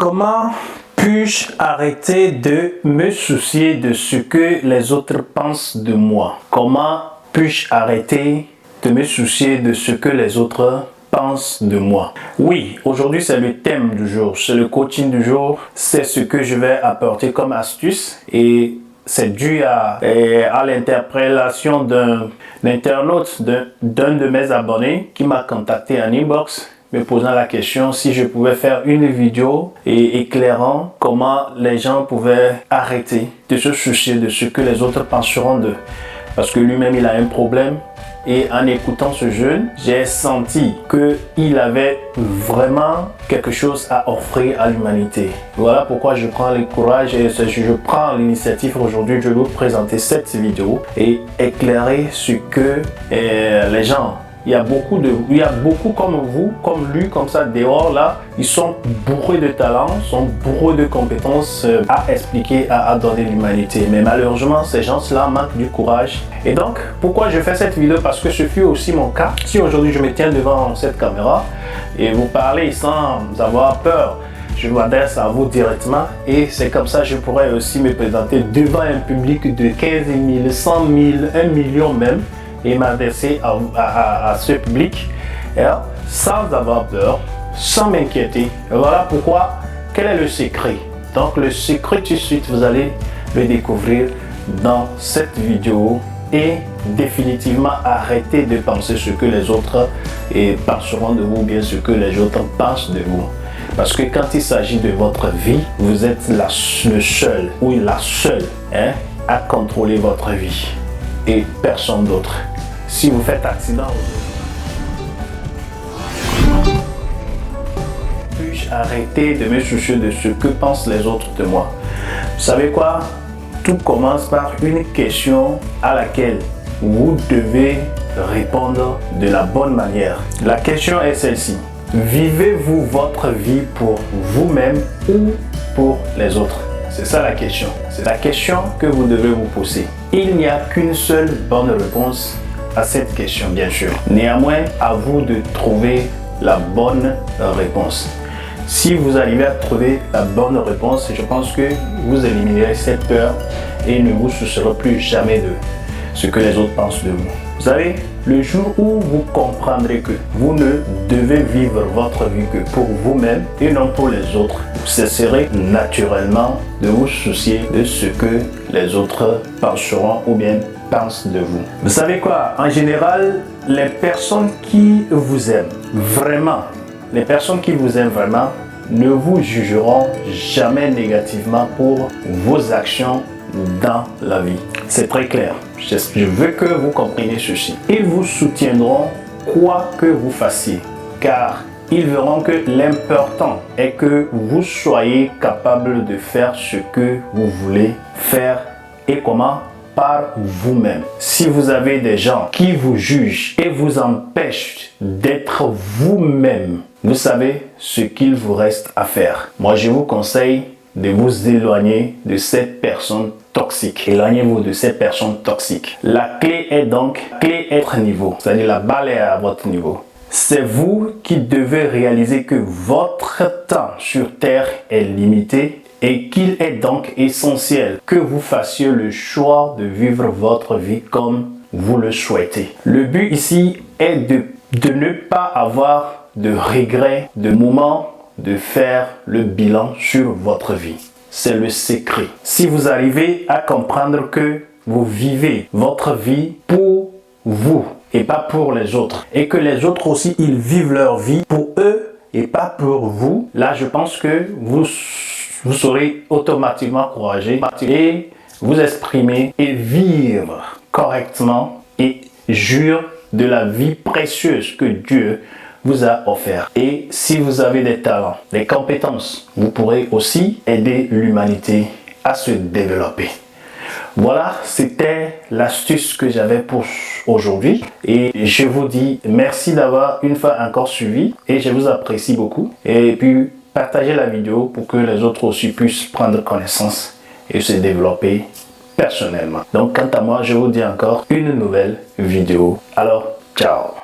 Comment puis-je arrêter de me soucier de ce que les autres pensent de moi? Comment puis-je arrêter de me soucier de ce que les autres pensent de moi? Oui, aujourd'hui c'est le thème du jour, c'est le coaching du jour, c'est ce que je vais apporter comme astuce et c'est dû à l'interpellation d'un internaute, d'un de mes abonnés qui m'a contacté en inbox me posant la question si je pouvais faire une vidéo et éclairant comment les gens pouvaient arrêter de se soucier de ce que les autres penseront d'eux. Parce que lui-même il a un problème et en écoutant ce jeune, j'ai senti qu'il avait vraiment quelque chose à offrir à l'humanité. Voilà pourquoi je prends le courage et je prends l'initiative aujourd'hui de vous présenter cette vidéo et éclairer ce que les gens... Il y a beaucoup comme vous, comme lui, comme ça, dehors là, ils sont bourrés de talents, sont bourrés de compétences à expliquer, à donner l'humanité. Mais malheureusement, ces gens-là manquent du courage. Et donc, pourquoi je fais cette vidéo? Parce que ce fut aussi mon cas. Si aujourd'hui je me tiens devant cette caméra et vous parlez sans avoir peur, je m'adresse à vous directement et c'est comme ça que je pourrais aussi me présenter devant un public de 15 000, 100 000, 1 million même, et m'adresser à ce public sans avoir peur, sans m'inquiéter. Voilà pourquoi, quel est le secret? Donc le secret tout de suite, vous allez le découvrir dans cette vidéo et définitivement arrêter de penser ce que les autres penseront de vous, bien ce que les autres pensent de vous. Parce que quand il s'agit de votre vie, vous êtes le seul ou la seule à contrôler votre vie et personne d'autre. Si vous faites accident aujourd'hui, puis-je arrêter de me soucier de ce que pensent les autres de moi? Vous savez quoi? Tout commence par une question à laquelle vous devez répondre de la bonne manière. La question est celle-ci. Vivez-vous votre vie pour vous-même ou pour les autres? C'est ça la question. C'est la question que vous devez vous poser. Il n'y a qu'une seule bonne réponse à cette question, bien sûr. Néanmoins, à vous de trouver la bonne réponse. Si vous arrivez à trouver la bonne réponse, je pense que vous éliminerez cette peur et ne vous soucierez plus jamais de ce que les autres pensent de vous. Vous savez, le jour où vous comprendrez que vous ne devez vivre votre vie que pour vous-même et non pour les autres, vous cesserez naturellement de vous soucier de ce que les autres penseront ou bien pensent de vous. Vous savez quoi? En général, les personnes qui vous aiment vraiment, ne vous jugeront jamais négativement pour vos actions dans la vie. C'est très clair. Je veux que vous compreniez ceci. Ils vous soutiendront quoi que vous fassiez, car ils verront que l'important est que vous soyez capable de faire ce que vous voulez faire et comment? Par vous-même. Si vous avez des gens qui vous jugent et vous empêchent d'être vous-même, vous savez ce qu'il vous reste à faire. Moi, je vous conseille de vous éloigner de cette personne toxique. Éloignez-vous de cette personne toxique. La clé est donc votre niveau. C'est-à-dire la balle est à votre niveau. C'est vous qui devez réaliser que votre temps sur Terre est limité et qu'il est donc essentiel que vous fassiez le choix de vivre votre vie comme vous le souhaitez. Le but ici est de ne pas avoir de regrets, de moments, de faire le bilan sur votre vie. C'est le secret. Si vous arrivez à comprendre que vous vivez votre vie pour vous et pas pour les autres, et que les autres aussi, ils vivent leur vie pour eux et pas pour vous, là je pense que vous serez automatiquement courageux et vous exprimer et vivre correctement et jouir de la vie précieuse que Dieu vous a offert. Et si vous avez des talents, des compétences, vous pourrez aussi aider l'humanité à se développer. Voilà, c'était l'astuce que j'avais pour aujourd'hui et je vous dis merci d'avoir une fois encore suivi et je vous apprécie beaucoup. Et puis partagez la vidéo pour que les autres aussi puissent prendre connaissance et se développer personnellement. Donc quant à moi, je vous dis encore une nouvelle vidéo. Alors, ciao!